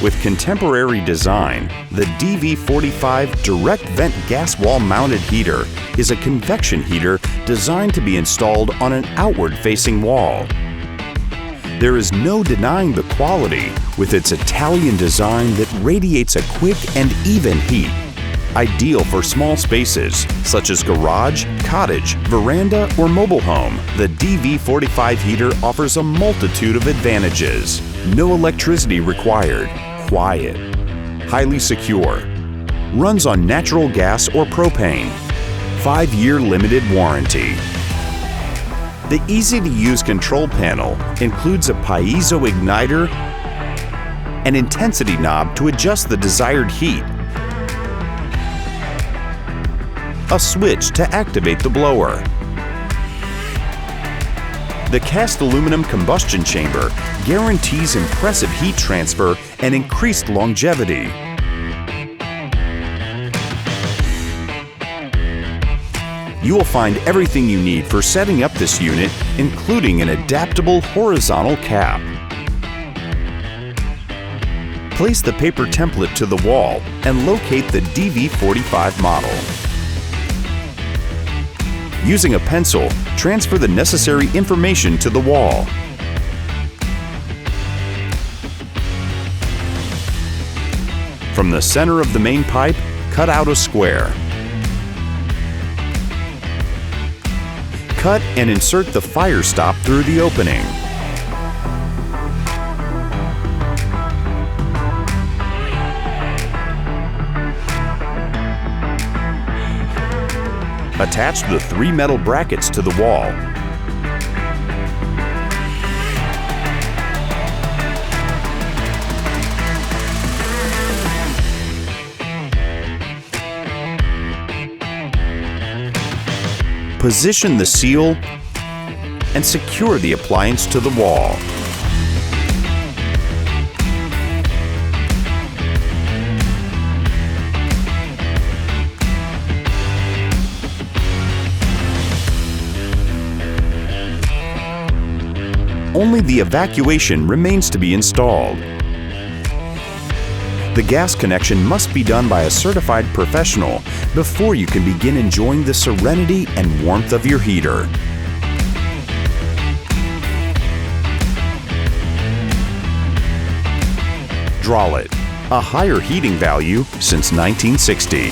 With contemporary design, the DV45 direct vent gas wall mounted heater is a convection heater designed to be installed on an outward-facing wall. There is no denying the quality with its Italian design that radiates a quick and even heat. Ideal for small spaces such as garage, cottage, veranda, or mobile home, the DV45 heater offers a multitude of advantages. No electricity required, quiet, highly secure, runs on natural gas or propane, 5-year limited warranty. The easy-to-use control panel includes a piezo igniter, an intensity knob to adjust the desired heat, a switch to activate the blower. The cast aluminum combustion chamber guarantees impressive heat transfer and increased longevity. You will find everything you need for setting up this unit, including an adaptable horizontal cap. Place the paper template to the wall and locate the DV45 model. Using a pencil, transfer the necessary information to the wall. From the center of the main pipe, cut out a square. Cut and insert the fire stop through the opening. Attach the 3 metal brackets to the wall. Position the seal and secure the appliance to the wall. Only the evacuation remains to be installed. The gas connection must be done by a certified professional before you can begin enjoying the serenity and warmth of your heater. Drolet, a higher heating value since 1960.